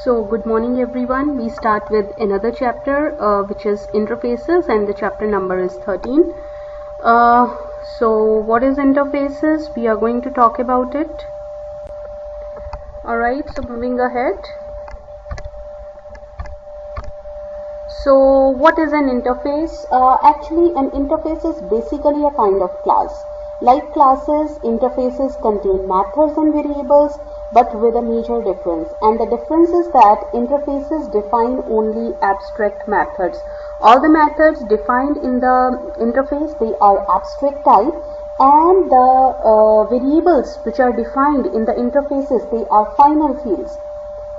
So good morning everyone. We start with another chapter which is interfaces, and the chapter number is 13. So what is interfaces? We are going to talk about it. Alright, so moving ahead. So what is an interface? Actually an interface is basically a kind of class. Like classes, interfaces contain methods and variables, but with a major difference, and the difference is that interfaces define only abstract methods. All the methods defined in the interface, they are abstract type, and the variables which are defined in the interfaces, they are final fields.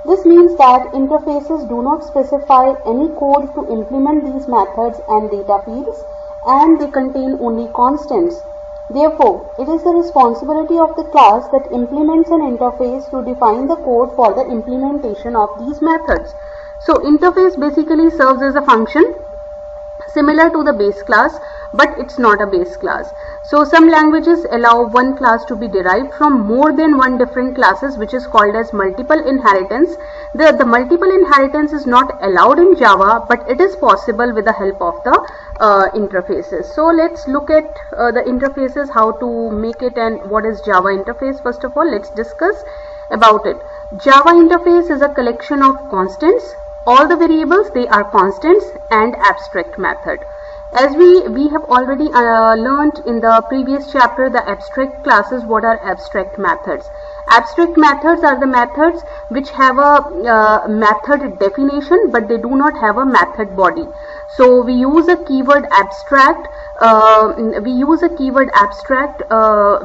This means that interfaces do not specify any code to implement these methods and data fields, and they contain only constants. Therefore, it is the responsibility of the class that implements an interface to define the code for the implementation of these methods. So, interface basically serves as a function similar to the base class, but it's not a base class. So, some languages allow one class to be derived from more than one different classes, which is called as multiple inheritance. The multiple inheritance is not allowed in Java, but it is possible with the help of the interfaces. So let's look at the interfaces, how to make it, and what is Java interface. First of all, let's discuss about it. Java interface is a collection of constants. All the variables, they are constants and abstract method. As we have already learned in the previous chapter, the abstract classes. What are abstract methods? Abstract methods are the methods which have a method definition, but they do not have a method body. So we use a keyword abstract.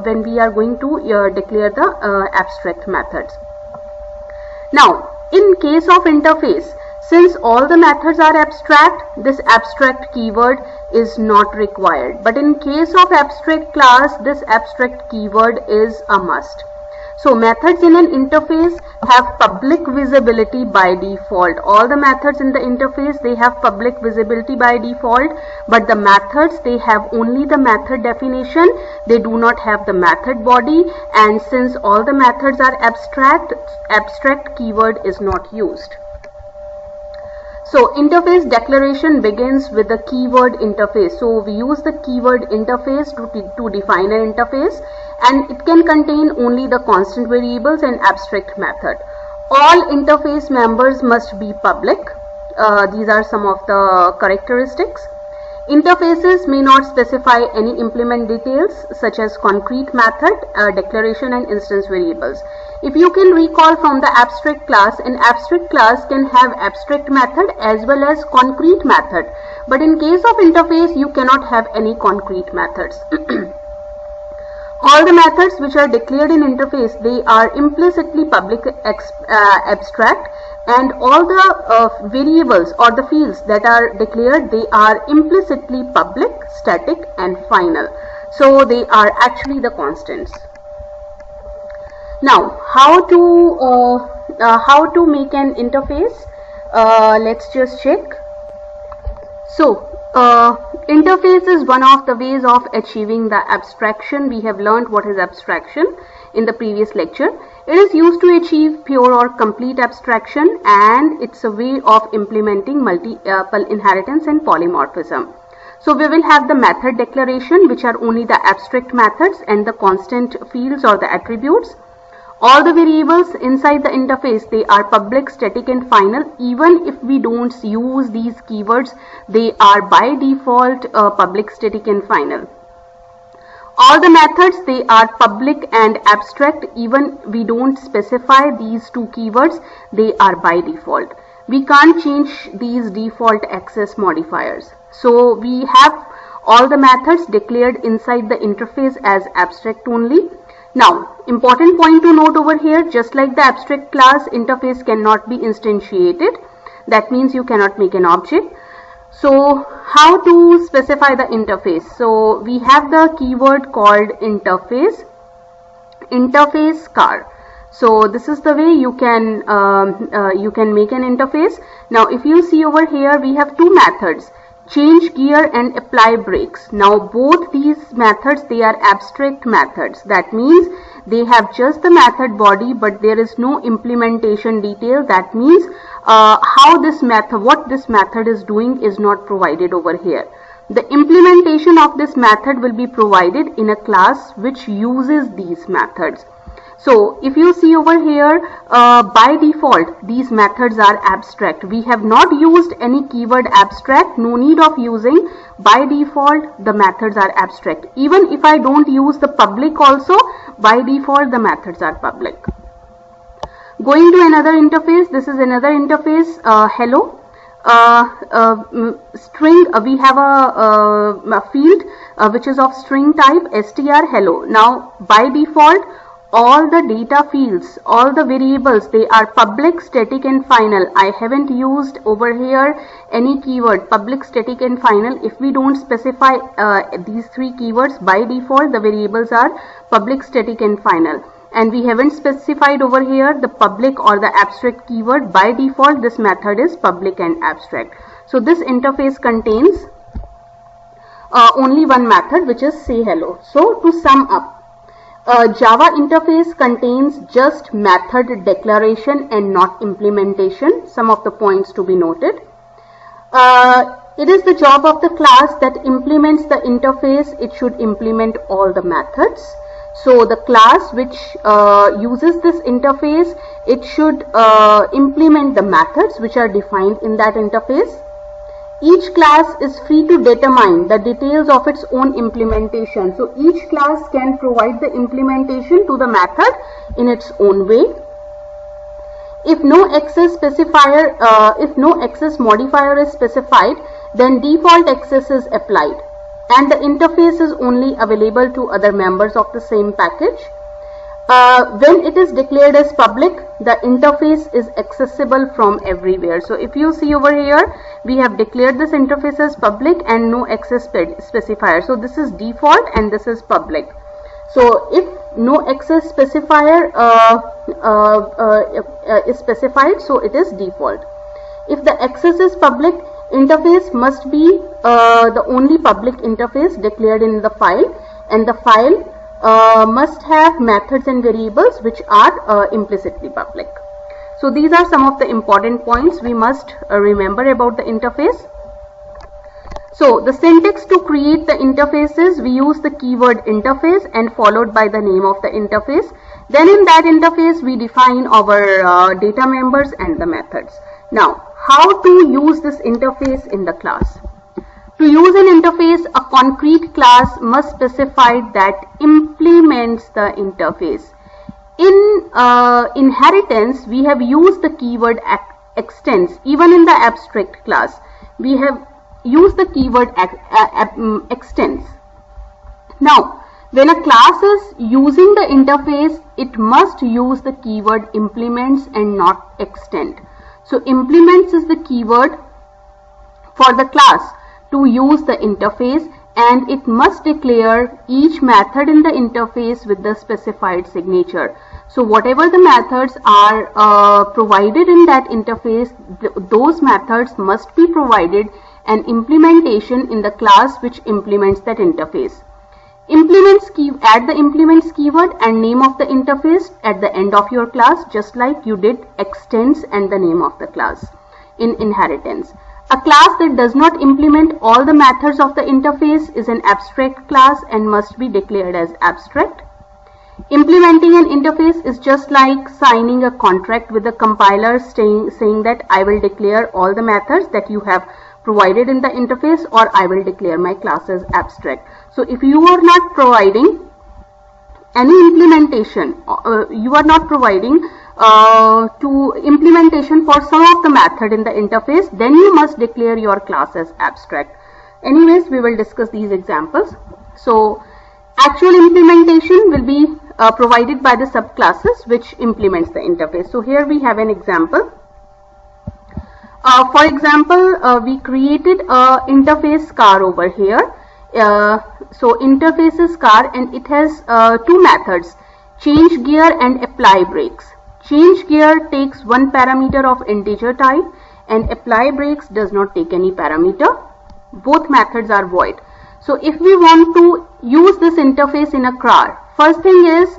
When we are going to declare the abstract methods. Now, in case of interface, since all the methods are abstract, this abstract keyword is not required. But in case of abstract class, this abstract keyword is a must. So methods in an interface have public visibility by default. All the methods in the interface, they have public visibility by default, but the methods, they have only the method definition. They do not have the method body, and since all the methods are abstract, abstract keyword is not used. So interface declaration begins with the keyword interface. So we use the keyword interface to define an interface, and it can contain only the constant variables and abstract method. All interface members must be public. These are some of the characteristics. Interfaces may not specify any implement details such as concrete method, declaration, and instance variables. If you can recall from the abstract class, an abstract class can have abstract method as well as concrete method. But in case of interface, you cannot have any concrete methods. All the methods which are declared in interface, they are implicitly public abstract, and all the variables or the fields that are declared, they are implicitly public, static, and final. So they are actually the constants. Now, how to make an interface? Let's just check. So, interface is one of the ways of achieving the abstraction. We have learned what is abstraction in the previous lecture. It is used to achieve pure or complete abstraction, and it's a way of implementing multiple inheritance and polymorphism. So we will have the method declaration, which are only the abstract methods, and the constant fields or the attributes. All the variables inside the interface, they are public, static, and final. Even if we don't use these keywords, they are by default public, static, and final. All the methods, they are public and abstract. Even we don't specify these two keywords, they are by default. We can't change these default access modifiers. So we have all the methods declared inside the interface as abstract only. Now, important point to note over here, just like the abstract class, interface cannot be instantiated. That means you cannot make an object. So, how to specify the interface? So, we have the keyword called interface car. So, this is the way you can make an interface. Now, if you see over here, we have two methods, change gear and apply brakes. Now both these methods, they are abstract methods. That means they have just the method body, but there is no implementation detail. That means what this method is doing is not provided over here. The implementation of this method will be provided in a class which uses these methods. So if you see over here, by default these methods are abstract. We have not used any keyword abstract, no need of using. By default the methods are abstract. Even if I don't use the public also, by default the methods are public. Going to another interface, this is another interface, hello. String, we have a field which is of string type str hello. Now by default all the data fields, all the variables, they are public, static and final. I haven't used over here any keyword public, static and final. If we don't specify these three keywords, by default the variables are public, static and final. And we haven't specified over here the public or the abstract keyword. By default this method is public and abstract. So this interface contains only one method, which is say hello. So to sum up, Java interface contains just method declaration and not implementation. Some of the points to be noted. It is the job of the class that implements the interface. It should implement all the methods. So the class which uses this interface, it should implement the methods which are defined in that interface. Each class is free to determine the details of its own implementation. So each class can provide the implementation to the method in its own way. If no access specifier, if no access modifier is specified, then default access is applied, and the interface is only available to other members of the same package. When it is declared as public, the interface is accessible from everywhere. So if you see over here, we have declared this interface as public and no access specifier. So this is default and this is public. So if no access specifier is specified, so it is default. If the access is public, interface must be the only public interface declared in the file, and the file must have methods and variables which are implicitly public. So these are some of the important points we must remember about the interface. So the syntax to create the interfaces, we use the keyword interface and followed by the name of the interface. Then in that interface we define our data members and the methods. Now how to use this interface in the class? To use an interface, a concrete class must specify that implements the interface. In inheritance, we have used the keyword extends. Even in the abstract class, we have used the keyword extends. Now, when a class is using the interface, it must use the keyword implements and not extend. So implements is the keyword for the class to use the interface, and it must declare each method in the interface with the specified signature. So whatever the methods are provided in that interface, those methods must be provided an implementation in the class which implements that interface. Add the implements keyword and name of the interface at the end of your class, just like you did extends and the name of the class in inheritance. A class that does not implement all the methods of the interface is an abstract class and must be declared as abstract. Implementing an interface is just like signing a contract with the compiler saying that I will declare all the methods that you have provided in the interface, or I will declare my class as abstract. So if you are not providing any implementation, you are not providing to implementation for some of the method in the interface, then you must declare your class as abstract. Anyways, we will discuss these examples. So actual implementation will be provided by the subclasses which implements the interface. So here we have an example. For example, we created a interface car over here. So interface is car and it has two methods, change gear and apply brakes. Change gear takes one parameter of integer type and apply brakes does not take any parameter. both methods are void. So if we want to use this interface in a car, first thing is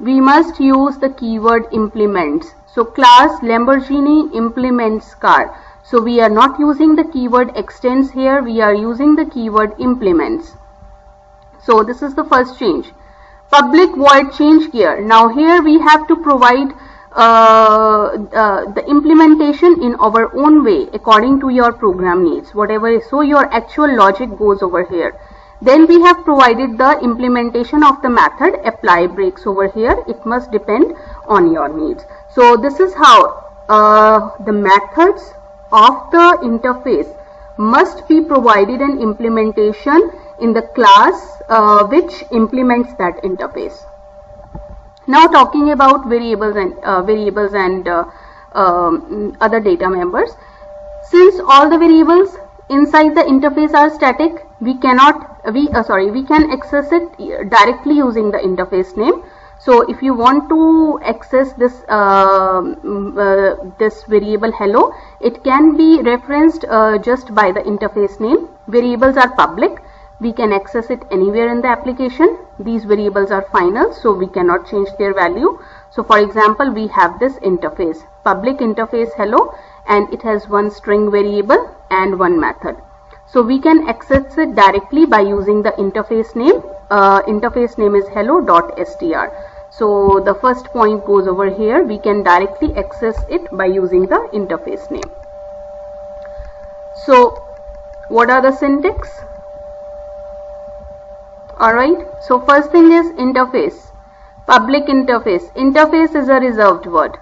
we must use the keyword implements. So class Lamborghini implements car. So we are not using the keyword extends here, we are using the keyword implements. So this is the first change. Public void change gear. Now here we have to provide the implementation in our own way according to your program needs, whatever is, so your actual logic goes over here. Then we have provided the implementation of the method apply brakes over here. It must depend on your needs. So this is how the methods of the interface must be provided an implementation in the class which implements that interface. Now talking about variables and other data members. Since all the variables inside the interface are static, we can access it directly using the interface name. So if you want to access this this variable hello, it can be referenced just by the interface name. Variables are public. We can access it anywhere in the application. These variables are final, so we cannot change their value. So for example, we have this interface, public interface hello, and it has one string variable and one method. So we can access it directly by using the interface name. Interface name is hello.str. So the first point goes over here. We can directly access it by using the interface name. So what are the syntax? Alright, so first thing is interface, public interface. Interface is a reserved word.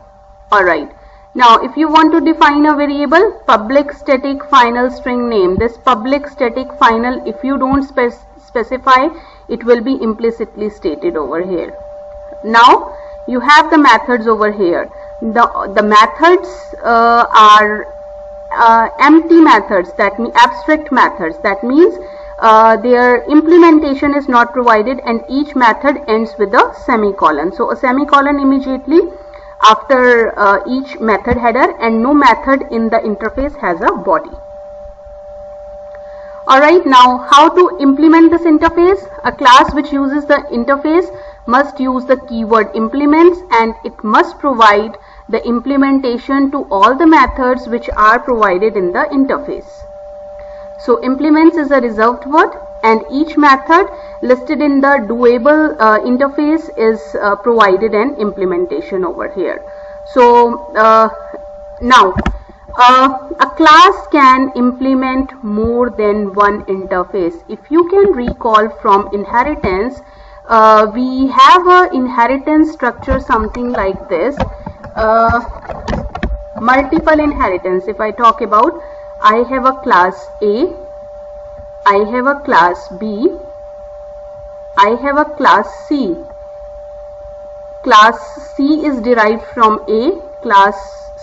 Alright, now if you want to define a variable, public static final string name, this public static final, if you don't specify, it will be implicitly stated over here. Now you have the methods over here. The methods are empty methods, that means abstract methods. That means their implementation is not provided, and each method ends with a semicolon. So a semicolon immediately after each method header, and no method in the interface has a body. Alright, now how to implement this interface? A class which uses the interface must use the keyword implements, and it must provide the implementation to all the methods which are provided in the interface. So implements is a reserved word, and each method listed in the doable interface is provided an implementation over here. So now a class can implement more than one interface. If you can recall from inheritance, we have a inheritance structure something like this. Multiple inheritance. If I talk about, I have a class A, I have a class B, I have a class C. Class C is derived from A, class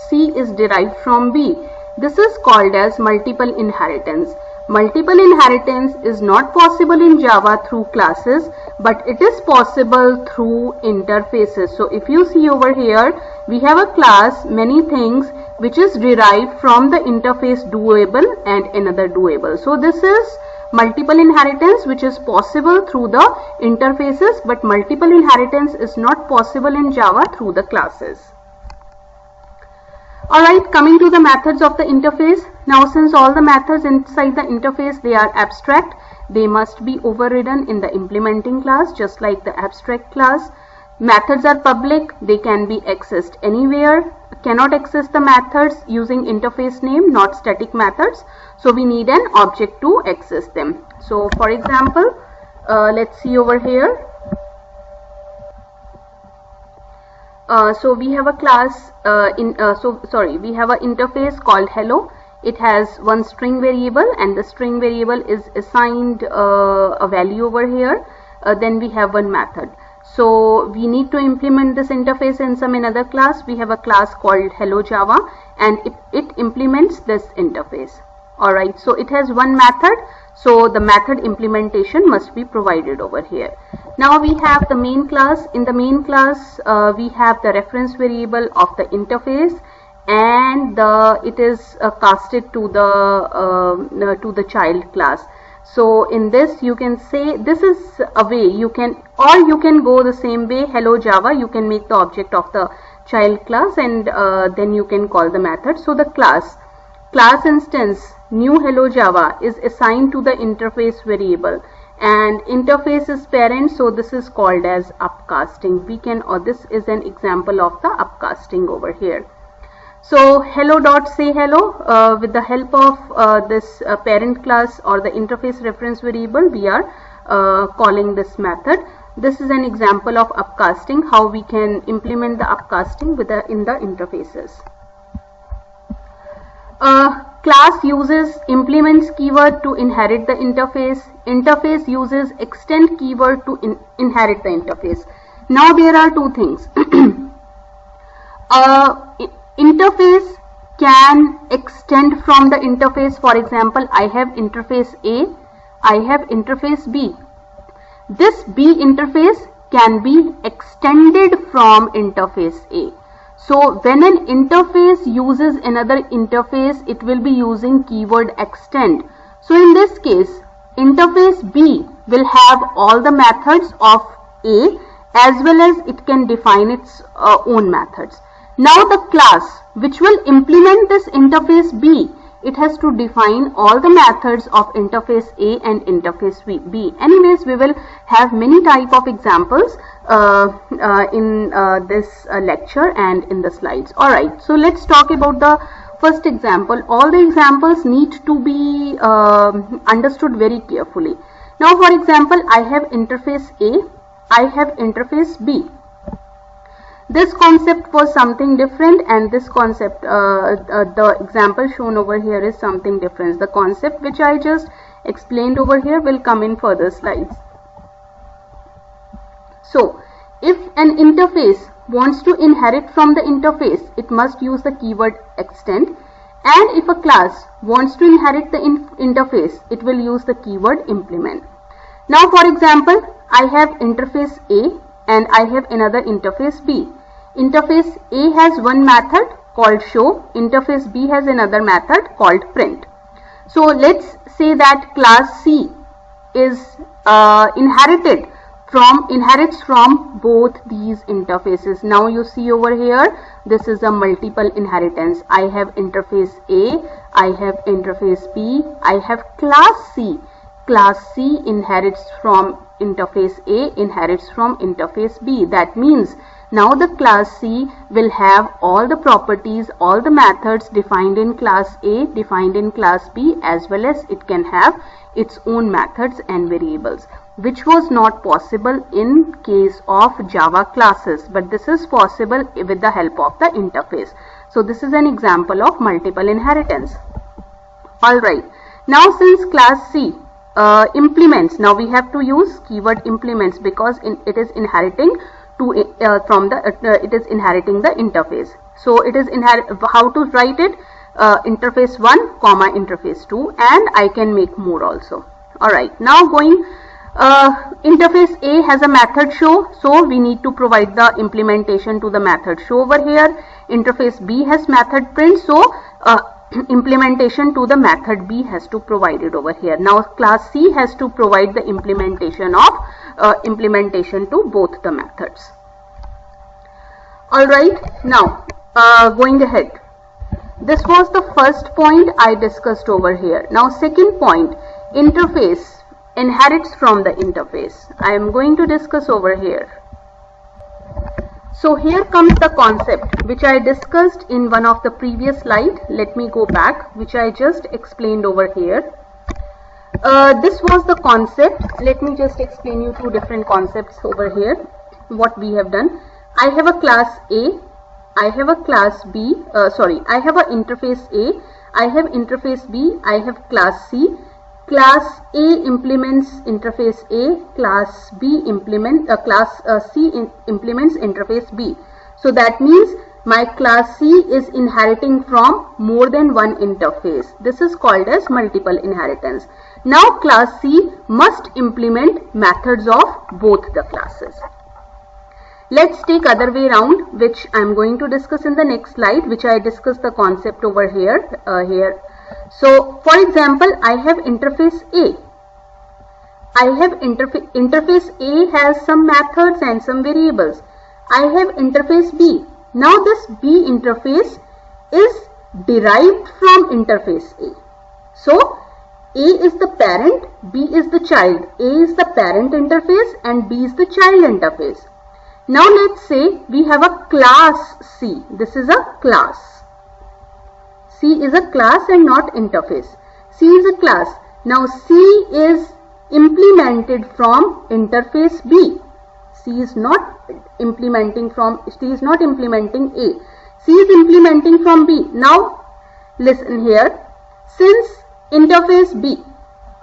C is derived from B. This is called as multiple inheritance. Multiple inheritance is not possible in Java through classes, but it is possible through interfaces. So if you see over here, we have a class, many things, which is derived from the interface doable and another doable. So this is multiple inheritance which is possible through the interfaces, but multiple inheritance is not possible in Java through the classes. Alright, coming to the methods of the interface. Now since all the methods inside the interface, they are abstract, they must be overridden in the implementing class, just like the abstract class. Methods are public, they can be accessed anywhere. Cannot access the methods using interface name, not static methods. So we need an object to access them. So for example, let's see over here. So we have a class we have an interface called hello. It has one string variable, and the string variable is assigned a value over here. Then we have one method. So we need to implement this interface in some another class. We have a class called hello Java, and it implements this interface. Alright, so it has one method, so the method implementation must be provided over here. Now we have the main class. In the main class, we have the reference variable of the interface, and it is casted to the child class. So in this you can say, this is a way you can, or you can go the same way. Hello Java, you can make the object of the child class, and then you can call the method. So the class instance new Hello Java is assigned to the interface variable, and interface is parent, so this is called as upcasting. We can, or this is an example of the upcasting over here. So hello dot say hello, with the help of this parent class or the interface reference variable, we are calling this method. This is an example of upcasting, how we can implement the upcasting with in the interfaces. Class uses implements keyword to inherit the interface. Interface uses extend keyword to inherit the interface. Now there are two things. Interface can extend from the interface. For example, I have interface A, I have interface B. This B interface can be extended from interface A. So when an interface uses another interface, it will be using keyword extend. So in this case, interface B will have all the methods of A, as well as it can define its own methods. Now the class which will implement this interface B, it has to define all the methods of interface A and interface B. Anyways, we will have many type of examples in this lecture and in the slides. Alright, so let's talk about the first example. All the examples need to be understood very carefully. Now for example, I have interface A, I have interface B. This concept was something different, and this concept, the example shown over here is something different. The concept which I just explained over here will come in further slides. So, if an interface wants to inherit from the interface, it must use the keyword extend, and if a class wants to inherit the interface, it will use the keyword implement. Now for example, I have interface A and I have another interface B. Interface A has one method called show, interface B has another method called print. So let's say that class C is inherits from both these interfaces. Now you see over here, this is a multiple inheritance. I have interface A, I have interface B, I have class C. Class C inherits from interface A, inherits from interface B. That means now the class C will have all the properties, all the methods defined in class A, defined in class B, as well as it can have its own methods and variables, which was not possible in case of Java classes, but this is possible with the help of the interface. So this is an example of multiple inheritance. Alright, now since class C implements, now we have to use keyword implements because it is inheriting it is inheriting the interface. So it is how to write it, interface 1 comma interface 2, and I can make more also. Alright, now going interface A has a method show, so we need to provide the implementation to the method show over here. Interface B has method print, so implementation to the method B has to provide it over here. Now class C has to provide the implementation to both the methods. Alright, now going ahead, this was the first point I discussed over here. Now second point, interface inherits from the interface. I am going to discuss over here. So here comes the concept which I discussed in one of the previous slide. Let me go back, which I just explained over here. This was the concept. Let me just explain you two different concepts over here. What we have done. I have a class A, I have a class B, I have a interface A, I have interface B, I have class C. Class A implements interface A, class B implements C implements interface B. So that means my class C is inheriting from more than one interface. This is called as multiple inheritance. Now class C must implement methods of both the classes. Let's take other way around, which I'm going to discuss in the next slide, which I discussed the concept over here. So, for example, I have interface A. Interface A has some methods and some variables. I have interface B. Now this B interface is derived from interface A. So A is the parent, B is the child. A is the parent interface and B is the child interface. Now let's say we have a class C. This is a class. C is a class and not interface. C is a class. Now C is implemented from interface B. C is not implementing A. C is implementing from B. Now listen here. Since interface B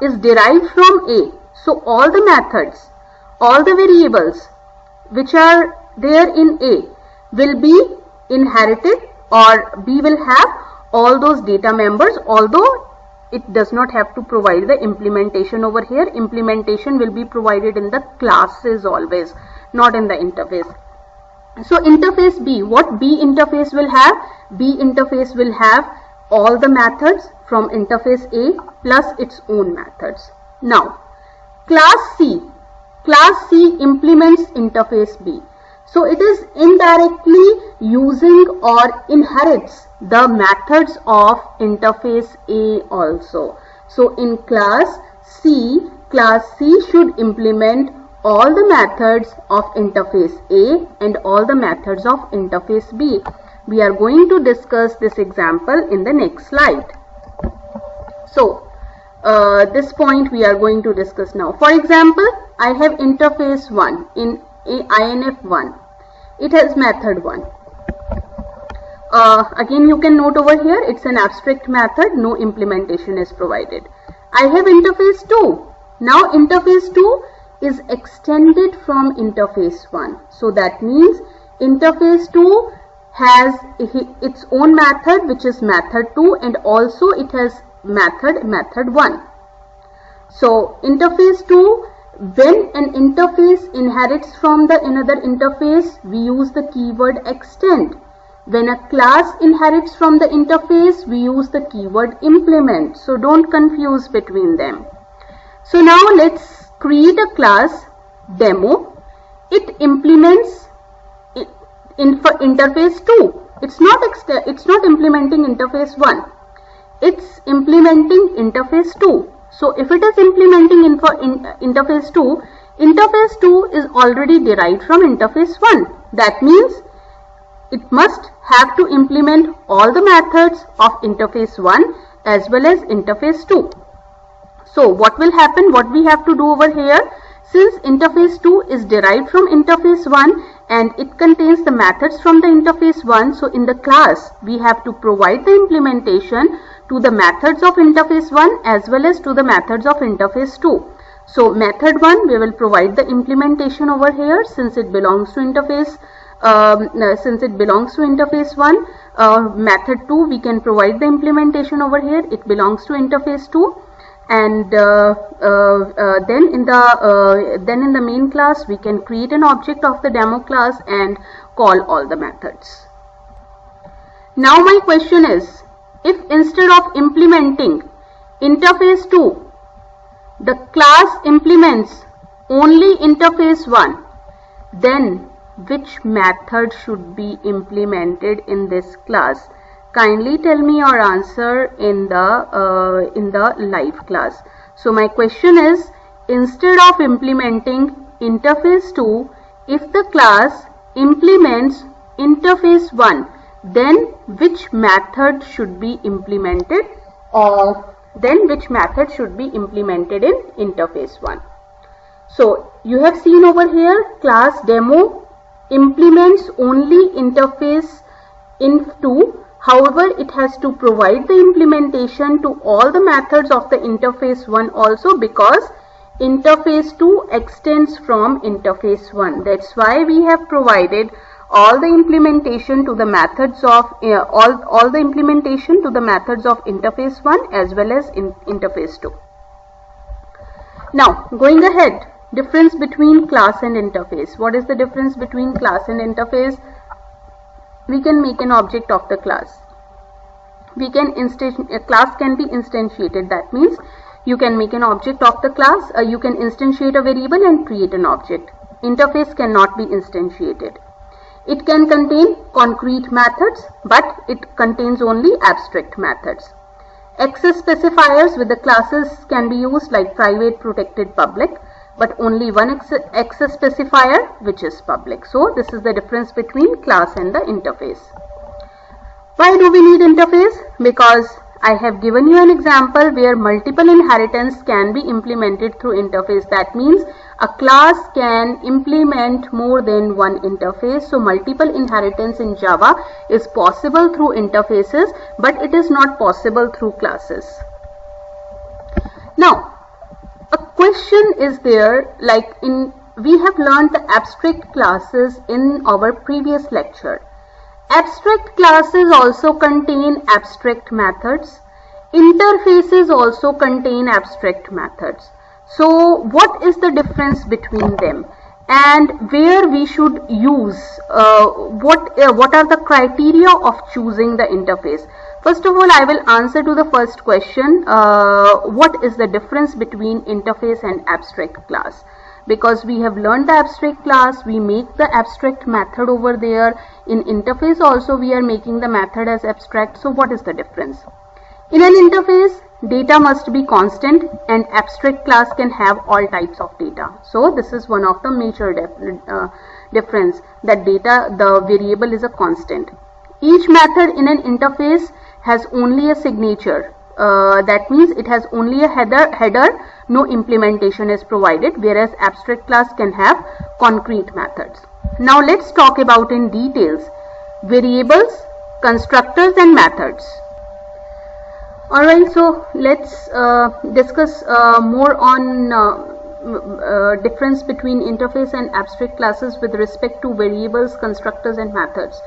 is derived from A, so all the methods, all the variables which are there in A will be inherited, or B will have all those data members, although it does not have to provide the implementation over here. Implementation will be provided in the classes always, not in the interface. So interface B, what B interface will have? B interface will have all the methods from interface A plus its own methods. Now class C implements interface B. So it is indirectly using or inherits the methods of interface A also. So in class C should implement all the methods of interface A and all the methods of interface B. We are going to discuss this example in the next slide. So this point we are going to discuss now. For example, I have interface 1 in INF1. It has method 1. Again, you can note over here, it's an abstract method, no implementation is provided. I have interface 2. Now interface 2 is extended from interface 1. So that means interface 2 has its own method, which is method 2, and also it has method 1. So interface 2, when an interface inherits from the another interface, we use the keyword extend. When a class inherits from the interface, we use the keyword implement. So don't confuse between them. So now let's create a class demo. It implements interface 2. It's not implementing interface 1. It's implementing interface 2. So if it is implementing interface 2, interface 2 is already derived from interface 1. That means it must have to implement all the methods of interface 1 as well as interface 2. So what will happen? What we have to do over here? Since interface 2 is derived from interface 1 and it contains the methods from the interface 1, so in the class we have to provide the implementation to the methods of interface 1 as well as to the methods of interface 2. So method 1 we will provide the implementation over here since it belongs to interface 1. Method 2 we can provide the implementation over here, it belongs to interface 2. And then in the main class we can create an object of the demo class and call all the methods. Now my question is, if instead of implementing interface 2, the class implements only interface 1, then which method should be implemented in this class? Kindly tell me your answer in the live class. So my question is, instead of implementing interface 2, if the class implements interface 1, then which method should be implemented? Which method should be implemented in interface 1? So you have seen over here, class demo implements only interface inf2. However, it has to provide the implementation to all the methods of the interface 1 also, because interface 2 extends from interface 1. That's why we have provided all the implementation to the methods of all the implementation to the methods of interface 1 as well as interface 2. Now going ahead, Difference between class and interface. What is the difference between class and interface? We can make an object of the class. A class can be instantiated. That means you can make an object of the class, you can instantiate a variable and create an object. Interface cannot be instantiated. It can contain concrete methods, but it contains only abstract methods. Access specifiers with the classes can be used like private, protected, public, but only one access specifier, which is public. So this is the difference between class and the interface. Why do we need interface? Because I have given you an example where multiple inheritance can be implemented through interface. That means a class can implement more than one interface. So multiple inheritance in Java is possible through interfaces, but it is not possible through classes. Now, a question is there, like we have learned the abstract classes in our previous lecture. Abstract classes also contain abstract methods. Interfaces also contain abstract methods. So what is the difference between them, and where we should use, what are the criteria of choosing the interface? First of all, I will answer to the first question, what is the difference between interface and abstract class? Because we have learned the abstract class, we make the abstract method over there. In interface also we are making the method as abstract. So what is the difference? In an interface, data must be constant, and abstract class can have all types of data. So this is one of the major difference, that the variable is a constant. Each method in an interface has only a signature. That means it has only a header, no implementation is provided, whereas abstract class can have concrete methods. Now let's talk about in details variables, constructors and methods. Alright, so let's discuss more on difference between interface and abstract classes with respect to variables, constructors and methods.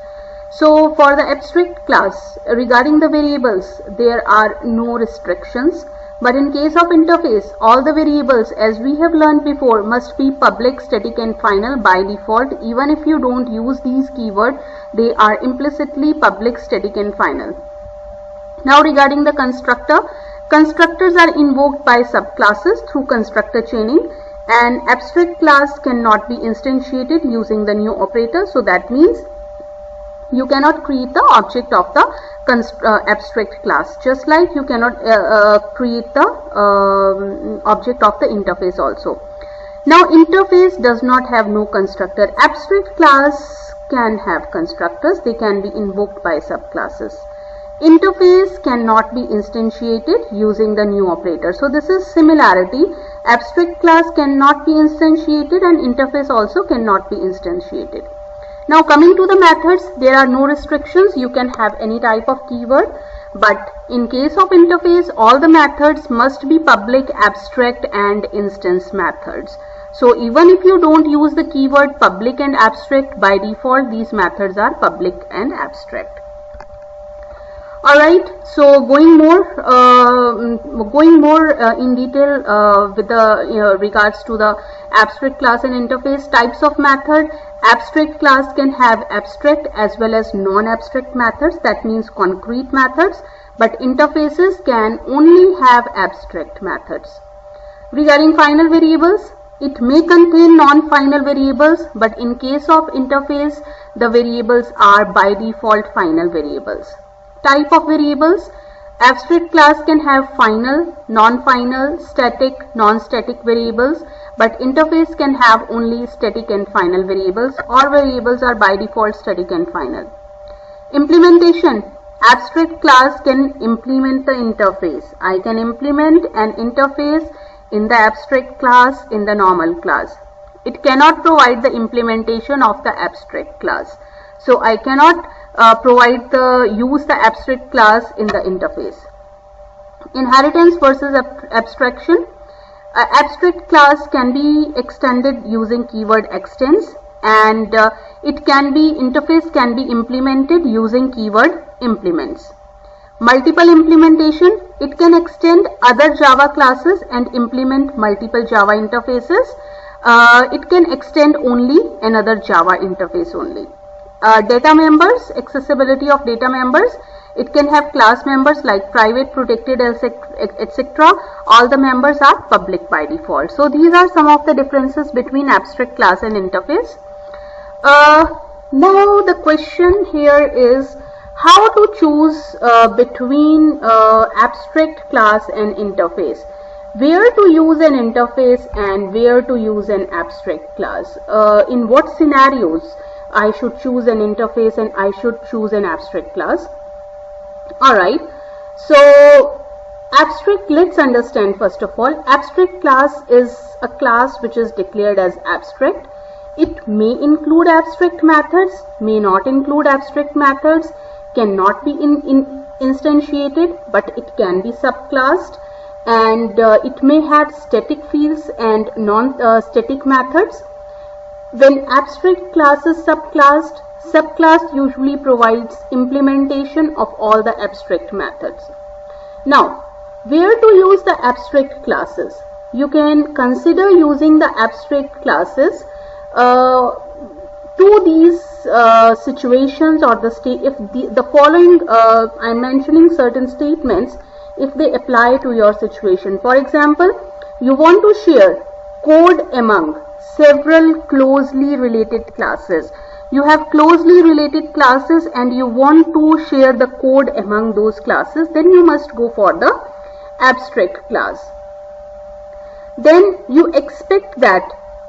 So for the abstract class, regarding the variables, there are no restrictions, but in case of interface, all the variables, as we have learned before, must be public, static and final by default. Even if you don't use these keywords, they are implicitly public, static and final. Now regarding the constructor, constructors are invoked by subclasses through constructor chaining. An abstract class cannot be instantiated using the new operator. So that means you cannot create the object of the abstract class, just like you cannot create the object of the interface also. Now interface does not have no constructor. Abstract class can have constructors, they can be invoked by subclasses. Interface cannot be instantiated using the new operator. So this is similarity. Abstract class cannot be instantiated and interface also cannot be instantiated. Now coming to the methods, there are no restrictions. You can have any type of keyword, but in case of interface, all the methods must be public, abstract and instance methods. So even if you don't use the keyword public and abstract, by default these methods are public and abstract. Alright, so going more in detail with the regards to the abstract class and interface types of method. Abstract class can have abstract as well as non-abstract methods, that means concrete methods, but interfaces can only have abstract methods. Regarding final variables, it may contain non-final variables, but in case of interface, the variables are by default final variables. Type of variables, abstract class can have final, non-final, static, non-static variables, but interface can have only static and final variables. All variables are by default static and final. Implementation, abstract class can implement the interface. I can implement an interface in the abstract class in the normal class. It cannot provide the implementation of the abstract class. So I cannot use the abstract class in the interface. Inheritance versus abstraction. Abstract class can be extended using keyword extends, and interface can be implemented using keyword implements. Multiple implementation, it can extend other Java classes and implement multiple Java interfaces. It can extend only another Java interface only. Data members, accessibility of data members. It can have class members like private, protected, etc. All the members are public by default. So these are some of the differences between abstract class and interface. Now the question here is how to choose between abstract class and interface. Where to use an interface and where to use an abstract class. In what scenarios I should choose an interface and I should choose an abstract class. Alright, so abstract, let's understand first of all, abstract class is a class which is declared as abstract. It may include abstract methods, may not include abstract methods, cannot be instantiated, but it can be subclassed, and it may have static fields and non-static methods. When abstract class is subclassed, subclass usually provides implementation of all the abstract methods. Now, where to use the abstract classes? You can consider using the abstract classes to these situations, or if the following I'm mentioning certain statements if they apply to your situation. For example, you want to share code among several closely related classes. You have closely related classes and you want to share the code among those classes, then you must go for the abstract class. Then you expect that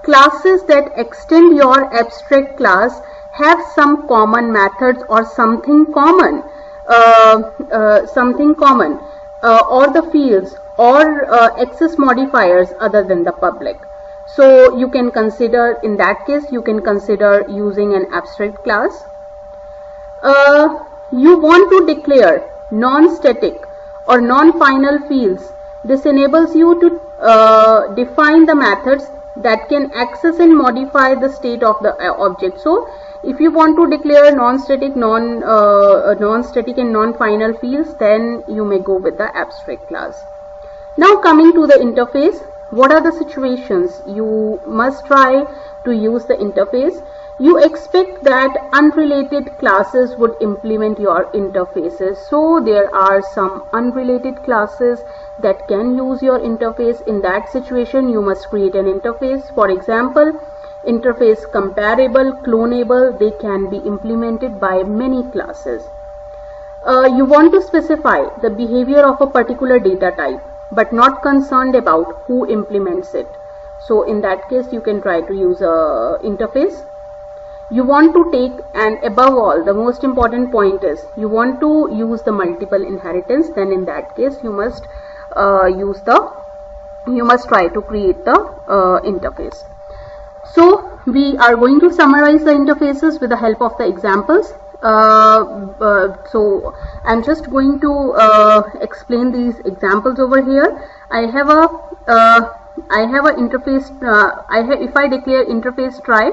classes that extend your abstract class have some common methods or something common, or the fields or access modifiers other than the public. So you can consider, in that case, you can consider using an abstract class. You want to declare non-static or non-final fields. This enables you to define the methods that can access and modify the state of the object. So if you want to declare non-static, non-static and non-final fields, then you may go with the abstract class. Now coming to the interface, what are the situations you must try to use the interface? You expect that unrelated classes would implement your interfaces. So there are some unrelated classes that can use your interface. In that situation, you must create an interface. For example, interface comparable, clonable, they can be implemented by many classes. You want to specify the behavior of a particular data type, but not concerned about who implements it. So in that case, you can try to use a interface. You want to take, and above all, the most important point is you want to use the multiple inheritance. Then in that case, you must try to create the interface. So we are going to summarize the interfaces with the help of the examples. So I'm just going to explain these examples over here. I have a interface. If I declare interface try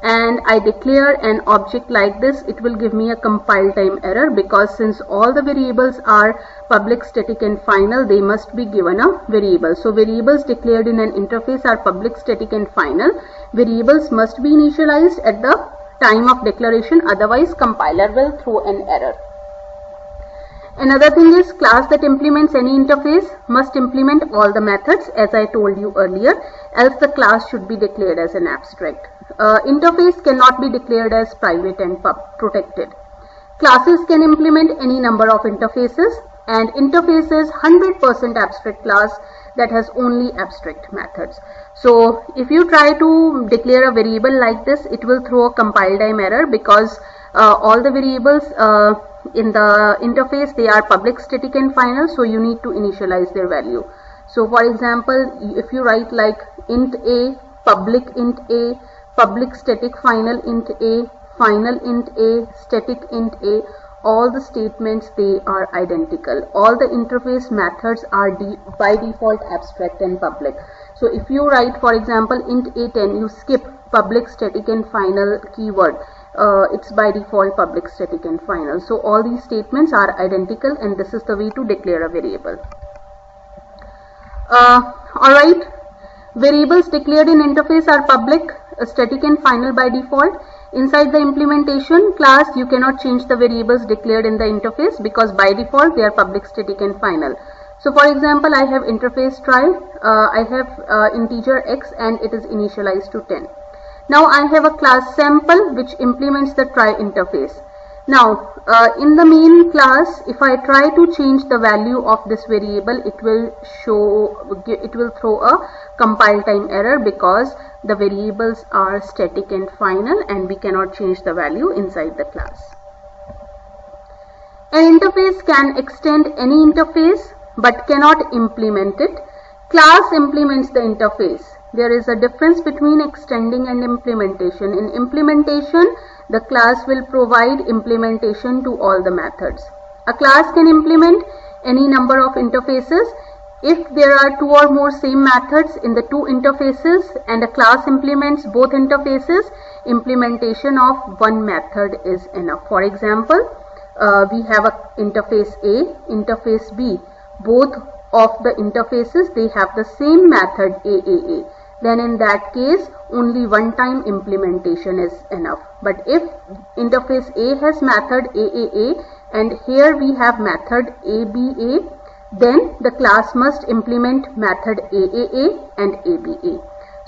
and I declare an object like this, it will give me a compile time error, because since all the variables are public, static and final, they must be given a variable. So variables declared in an interface are public, static and final. Variables must be initialized at the time of declaration, otherwise compiler will throw an error. Another thing is, class that implements any interface must implement all the methods, as I told you earlier, else the class should be declared as an abstract. Interface cannot be declared as private and protected. Classes can implement any number of interfaces, and interface is 100% abstract class that has only abstract methods. So if you try to declare a variable like this, it will throw a compile time error, because all the variables in the interface, they are public, static and final, so you need to initialize their value. So for example, if you write like int a, public int a, public static final int a, final int a, static int a, all the statements, they are identical. All the interface methods are by default abstract and public. So if you write, for example, int a10, you skip public, static and final keyword, it's by default public, static and final. So all these statements are identical, and this is the way to declare a variable. Alright, Variables declared in interface are public, static and final by default. Inside the implementation class, you cannot change the variables declared in the interface because by default they are public, static and final. So for example, I have interface try, I have integer x and it is initialized to 10. Now I have a class sample which implements the try interface. Now in the main class, if I try to change the value of this variable, it will throw a compile time error because the variables are static and final and we cannot change the value inside the class. An interface can extend any interface but cannot implement it. Class implements the interface. There is a difference between extending and implementation. In implementation, the class will provide implementation to all the methods. A class can implement any number of interfaces. If there are two or more same methods in the two interfaces and a class implements both interfaces, implementation of one method is enough. For example, we have a interface A, interface B. Both of the interfaces, they have the same method AAA. Then in that case, only one time implementation is enough. But if interface A has method AAA and here we have method ABA, then the class must implement method AAA and ABA.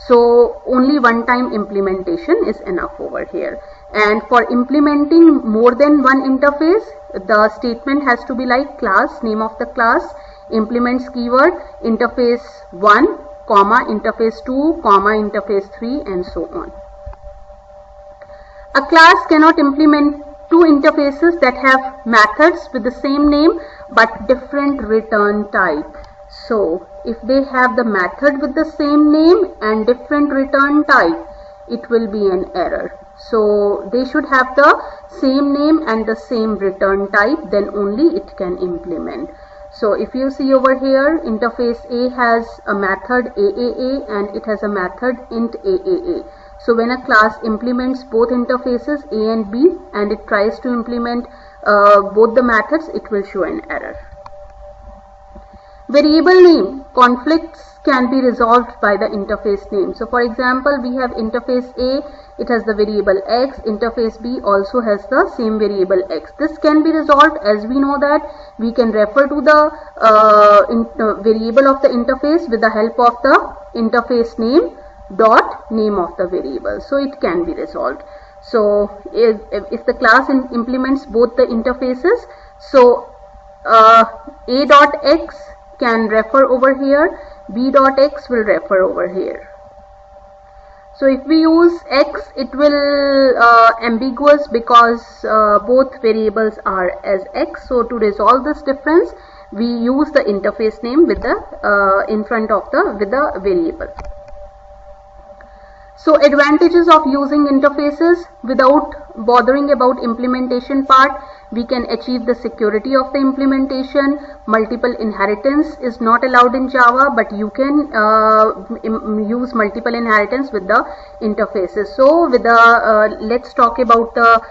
So only one time implementation is enough over here. And for implementing more than one interface, the statement has to be like class, name of the class, implements keyword, interface 1, comma, interface 2, comma, interface 3 and so on. A class cannot implement two interfaces that have methods with the same name but different return type. So if they have the method with the same name and different return type, it will be an error. So they should have the same name and the same return type, then only it can implement. So if you see over here, interface A has a method AAA and it has a method int AAA. So when a class implements both interfaces A and B and it tries to implement both the methods, it will show an error. Variable name conflicts can be resolved by the interface name. So for example, we have interface A, it has the variable x, interface B also has the same variable x. This can be resolved, as we know that we can refer to the variable of the interface with the help of the interface name dot name of the variable. So it can be resolved. So if the class implements both the interfaces, so a dot x can refer over here, b dot x will refer over here. So if we use x, it will ambiguous because both variables are as x. So to resolve this difference, we use the interface name with the in front of the variable. So advantages of using interfaces without bothering about implementation part, we can achieve the security of the implementation. Multiple inheritance is not allowed in Java, but you can use multiple inheritance with the interfaces. So with the let's talk about the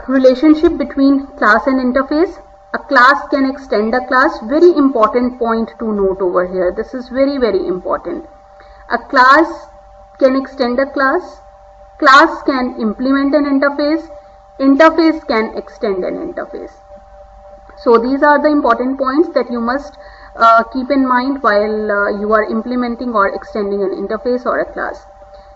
relationship between class and interface. A class can extend a class. Very important point to note over here. This is very, very important. A class can extend a class. Class can implement an interface. Interface can extend an interface. So these are the important points that you must keep in mind while you are implementing or extending an interface or a class.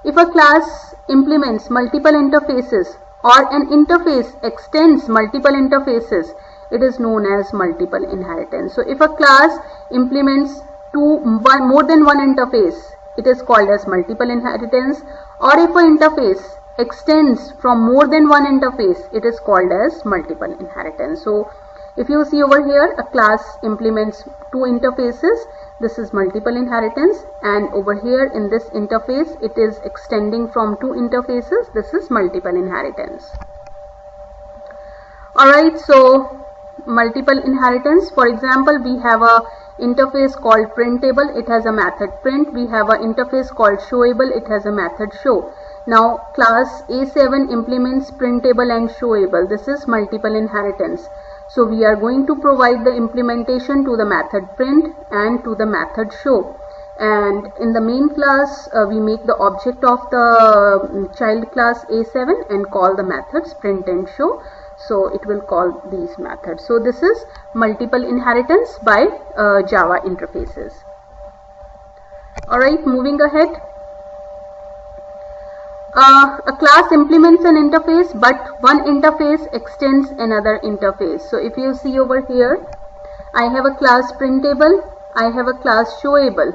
If a class implements multiple interfaces or an interface extends multiple interfaces, it is known as multiple inheritance. So if a class implements more than one interface, it is called as multiple inheritance. Or if an interface extends from more than one interface, it is called as multiple inheritance. So if you see over here, a class implements two interfaces, this is multiple inheritance, and over here in this interface it is extending from two interfaces, this is multiple inheritance. Alright, so multiple inheritance, for example, we have a interface called printable, it has a method print. We have an interface called showable, it has a method show. Now class A7 implements printable and showable. This is multiple inheritance. So we are going to provide the implementation to the method print and to the method show. and in the main class we make the object of the child class A7 and call the methods print and show. So it will call these methods. So this is multiple inheritance by Java interfaces. Alright, moving ahead. A class implements an interface, but one interface extends another interface. So if you see over here, I have a class printable, I have a class showable.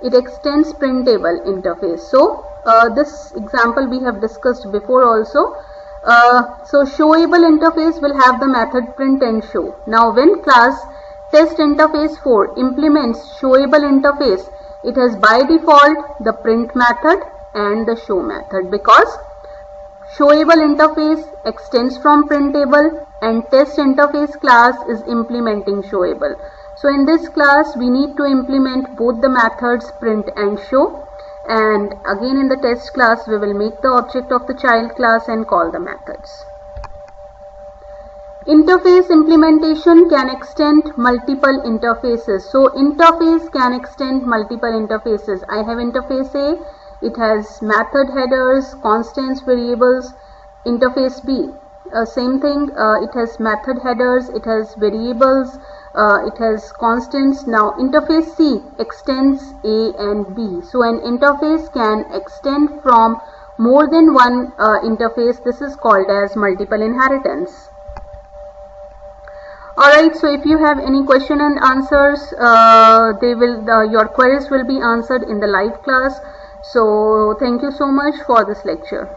It extends printable interface. So this example we have discussed before also. So showable interface will have the method print and show. Now when class test interface 4 implements showable interface, it has by default the print method and the show method, because showable interface extends from printable and test interface class is implementing showable. So in this class we need to implement both the methods print and show, and again in the test class we will make the object of the child class and call the methods. Interface implementation can extend multiple interfaces. So interface can extend multiple interfaces. I have interface A, it has method headers, constants, variables. Interface B, same thing, it has method headers, it has variables, it has constants. Now interface C extends A and B. So an interface can extend from more than one interface. This is called as multiple inheritance. Alright, so if you have any question and answers, your queries will be answered in the live class. So thank you so much for this lecture.